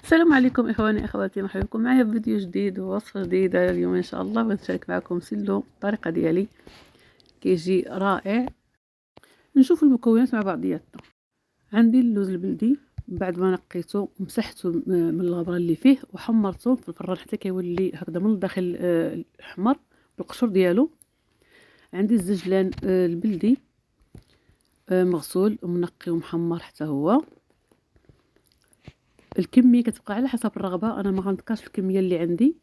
السلام عليكم اخواني اخواتي، مرحبا بكم معايا في فيديو جديد ووصفه جديده. اليوم ان شاء الله بغيت نشارك معكم سلو الطريقه ديالي كيجي رائع. نشوف المكونات مع بعضياتنا. عندي اللوز البلدي، بعد ما نقيته ومسحته من الغبره اللي فيه وحمرته في الفران حتى كيولي هكذا من الداخل احمر بالقشور ديالو. عندي الزجلان البلدي مغسول ومنقي ومحمر حتى هو. الكميه كتبقى على حسب الرغبه، انا ما غنذكرش الكميه اللي عندي.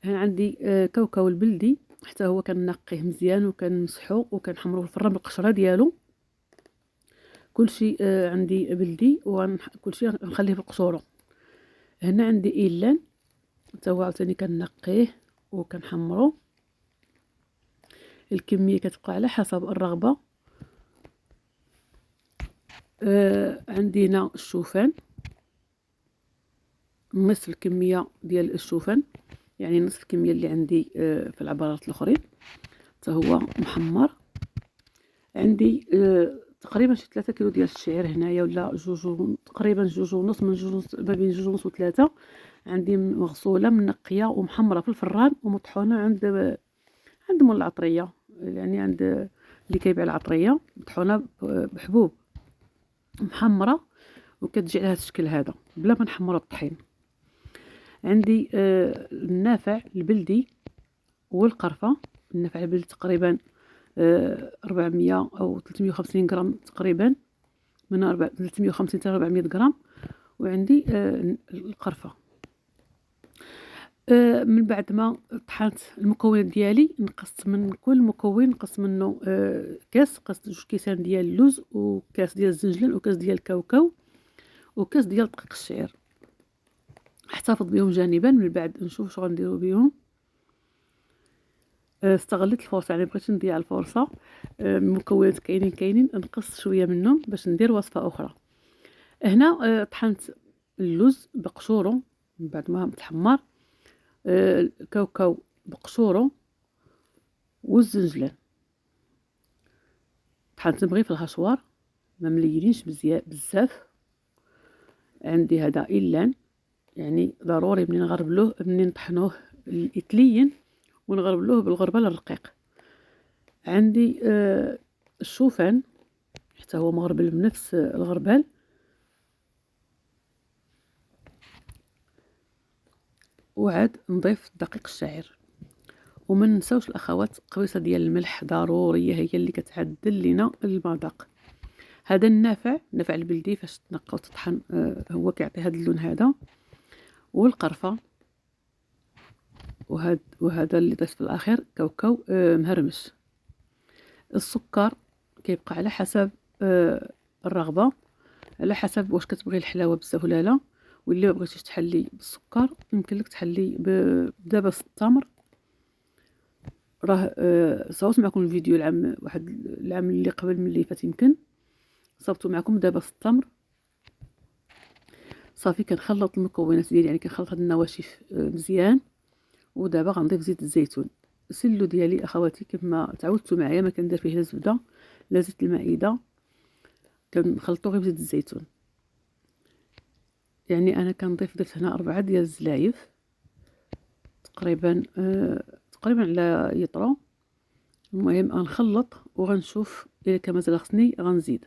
هنا عندي كاوكاو البلدي حتى هو كنقيه مزيان وكنمسحو وكنحمرو في الفران بالقشره ديالو. كلشي عندي بلدي وكلشي نخليه بقشورو. هنا عندي ايلان حتى هو عاوتاني كنقيه وكنحمرو. الكميه كتبقى على حسب الرغبه. عندي هنا الشوفان، نصف الكميه ديال الشوفان، يعني نصف الكميه اللي عندي في العبارات الاخرين حتى هو محمر. عندي تقريبا شي 3 كيلو ديال الشعير هنايا، ولا تقريبا 2.5 من 2 ما بين 2.5 و3. عندي مغسوله منقيه ومحمره في الفران ومطحونه عند مول العطريه، يعني عند اللي كيبيع العطريه، مطحونه بحبوب محمره وكتجي على هذا الشكل هذا بلا ما نحمرها بالطحين. عندي النافع البلدي والقرفه. النافع البلدي تقريبا 400 أو 350 غرام تقريبا، من 350 حتى 400 غرام. وعندي القرفة. من بعد ما طحنت المكونات ديالي، نقصت من كل مكون نقصت منه كاس، قصت 2 كيسان ديال اللوز وكاس ديال الزنجلان وكاس ديال الكاوكاو وكاس ديال دقيق الشعير. احتفظ بهم جانبا. من بعد نشوف شنو غنديروا بهم. استغليت الفرصه، يعني بغيت نضيع الفرصه. المكونات كاينين نقص شويه منهم باش ندير وصفه اخرى. هنا طحنت اللوز بقشوره من بعد ما تحمر، الكاوكاو بقشوره والزنجلان طحنتهم غير في الهشوار، ما ملينينش بزاف. عندي هذا إيلان، يعني ضروري منين نغربلوه منين نطحنوه يتلين ونغربلوه بالغربال الرقيق. عندي الشوفان حتى هو مغربل بنفس الغربال. وعاد نضيف دقيق الشعير. وما ننساوش الاخوات قويصه ديال الملح ضروريه، هي اللي كتعدل لنا المذاق. هذا النافع البلدي فاش تنقى وتطحن هو كيعطي هذا اللون هذا. والقرفه وهذا اللي ضيف في الاخير كاوكاو مهرمش. السكر كيبقى على حسب الرغبه، على حسب واش كتبغي الحلاوه بزاف ولا لا. واللي ما بغيتيش تحلي بالسكر يمكن لك تحلي بدبس التمر. راه صورت معكم الفيديو العام اللي قبل من اللي فات، يمكن صوبته معكم دبس التمر. صافي كنخلط المكونات ديالي، يعني كنخلط هاد النواشف مزيان. ودابا غنضيف زيت الزيتون. السلو ديالي اخواتي كما تعودتوا معايا ما كندير فيه لا زبده لا زيت المائده، كنخلطو غير بزيت الزيتون. يعني انا درت هنا 4 ديال الزلايف تقريبا على يطرو. المهم غنخلط وغنشوف الا كان مازال خصني غنزيد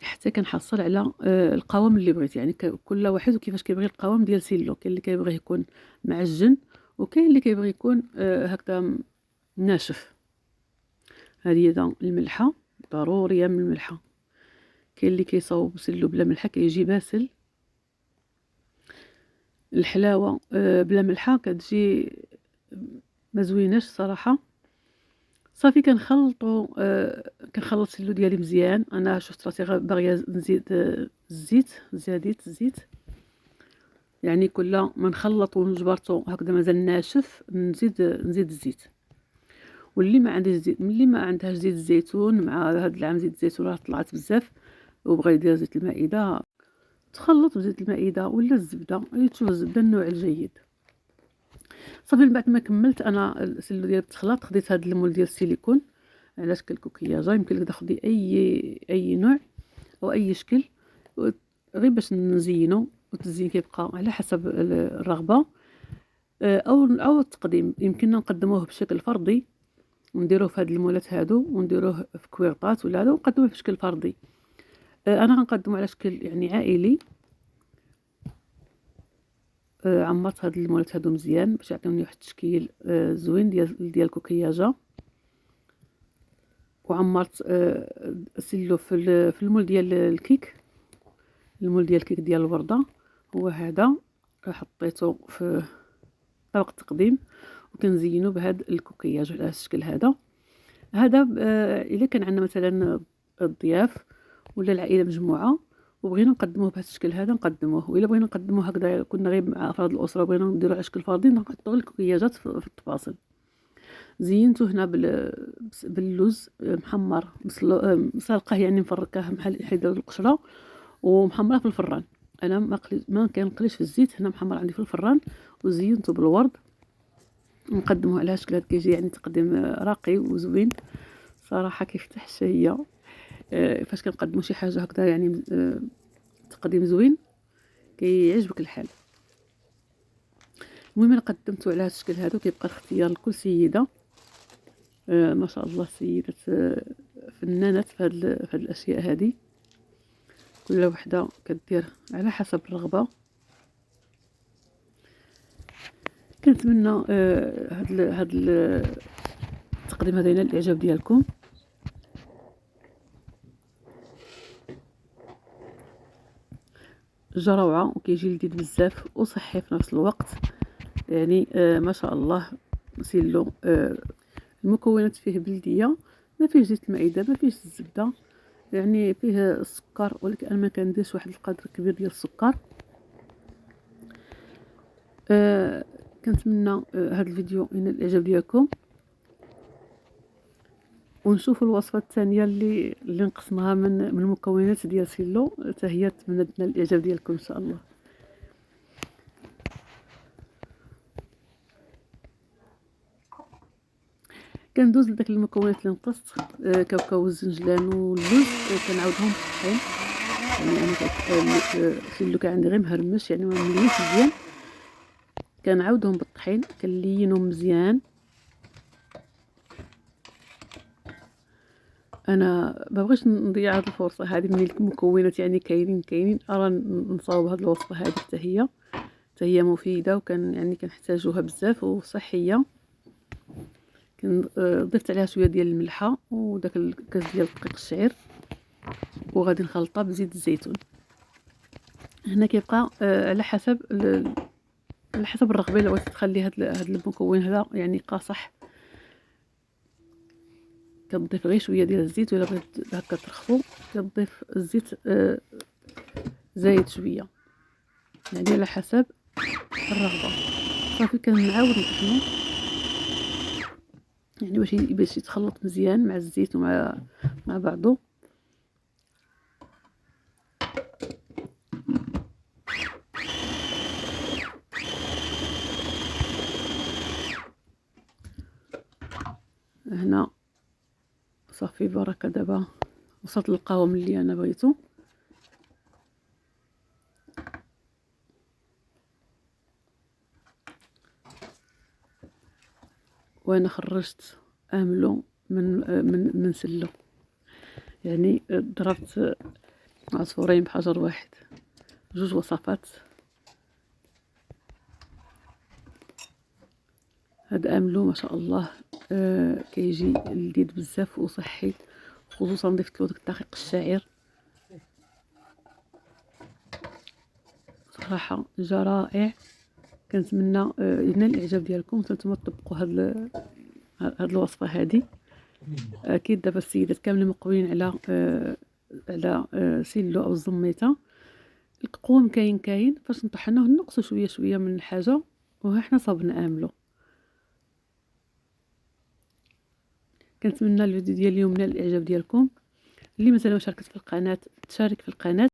حتى كنحصل على القوام اللي بغيت. يعني كل واحد وكيفاش كيبغي القوام ديال سيلو. كاين اللي كيبغي يكون معجن وكاين اللي كيبغي يكون هكذا ناشف. هذه الملحه ضروريه من الملحه. كاين اللي كيصاوب سيلو بلا ملحه كيجي باسل. الحلاوه بلا ملحه كتجي ما زويناش صراحه. صافي كنخلط السلو ديالي مزيان. انا شفت راسي باغيه نزيد زاديت الزيت، يعني كل ما نخلط ونجبرته هكذا مازال ناشف نزيد الزيت. واللي ما عندهاش زيت، ملي ما عندهاش زيت الزيتون، مع هذا العام زيت الزيتون راه طلعت بزاف وبغى يدير زيت المائده، تخلط بزيت المائده ولا الزبده، تشوف الزبده النوع الجيد. صافي من بعد ما كملت انا السلو ديالي بالتخلاط، خديت هذا المول ديال السيليكون على شكل كوكياجه. يمكن لك تاخدي اي نوع او اي شكل غير باش نزينو. والتزيين كيبقى على حسب الرغبه. او التقديم يمكننا نقدموه بشكل فردي ونديروه في هاد المولات هادو ونديروه في كويرطات ولا هذا ونقدموه بشكل فردي. انا غنقدمو على شكل يعني عائلي. عمرت هاد المولات هادو مزيان باش يعطيوني واحد التشكيل زوين ديال الكوكياجه. وعمرت سيلو في المول ديال الكيك، المول ديال الكيك ديال الورده هو هذا. حطيته في طبق التقديم وكنزينو بهاد الكوكياج على الشكل هذا. الا كان عندنا مثلا الضياف ولا العائله مجموعه وبغينا نقدموه بهذا الشكل هذا نقدموه، والا بغينا نقدموه هكذا كنا غير مع افراد الاسره بغينا نديرو على شكل فردي نحطو الكوكياجات في الطباسل. زينته هنا باللوز محمر مسلقه يعني مفركه حيد القشره ومحمره في الفران. انا ما كنقليش في الزيت، هنا محمر عندي في الفران وزينته بالورد. نقدموه على شكل هذا كيجي يعني تقديم راقي وزوين صراحه كيفتح الشهيه. فاش كنقدموا شي حاجه هكذا يعني تقديم زوين كيعجبك الحال. المهم انا قدمته على هذا الشكل هذا وكيبقى الاختيار لكل سيده. ما شاء الله سيدة فنانات في هاد الاشياء هذه، كل وحده كدير على حسب الرغبه. كنتمنى هاد التقديم هذا ينال الاعجاب ديالكم. جا روعه وكيجي لذيذ بزاف وصحي في نفس الوقت يعني. ما شاء الله سيلو. المكونات فيه بلديه، ما فيه زيت المعده، ما فيهش الزبده، يعني فيه السكر ولكن انا ما كنديرش واحد القدر كبير ديال السكر. كنتمنى هذا الفيديو ينال الاعجاب ديالكم ونشوفوا الوصفه الثانيه اللي نقسمها من المكونات ديال سيلو حتى هي نتمنى تنال الاعجاب ديالكم ان شاء الله. كندوز لداك المكونات اللي نقصت، كاوكاو والزنجلان واللوز كنعاودهم بالطحين. يعني انا سيلو كان عندي غير مهرمش يعني ما مليش مزيان، كنعاودهم بالطحين كنلينهم مزيان. انا ما بغيتش نضيع هذه الفرصه هذه من المكونات يعني كاينين ارى نصاوب هذه الوصفه هذه حتى هي مفيده وكان يعني كنحتاجوها بزاف وصحيه. ضفت عليها شويه ديال الملحه وداك الكاس ديال دقيق الشعير وغادي نخلطها بزيت الزيتون. هنا كيبقى على حسب الرغبه. لو تخلي هاد المكون هذا يعني قاصح كتضيف غير شويه ديال الزيت، ولا بغيت هكا ترخفو كتضيف الزيت زايد شويه يعني على حسب الرغبه. صافي كنعاود نطحنو يعني باش يتخلط مزيان مع الزيت ومع بعضو. هنا صافي بركه. دابا وصلت للقوام اللي انا بغيتو. وانا خرجت املو من سلو، يعني ضربت عصفورين بحجر واحد، جوج وصفات. هاد املو ما شاء الله كيجي لذيذ بزاف وصحي، خصوصا ضفت له دقيق الشعير صراحه جا رائع. كنتمنى ينال الاعجاب ديالكم وانتم تطبقوا هاد الوصفه هذه. اكيد دابا السيدات كاملين مقبلين على سيلو او الزميته. القوام كاين فاش نطحنوه نقصوا شويه من الحاجه وها حنا صابنا املو. كنتمنى الفيديو ديال اليوم نال الاعجاب ديالكم. اللي مثلا شاركت في القناه تشارك في القناه.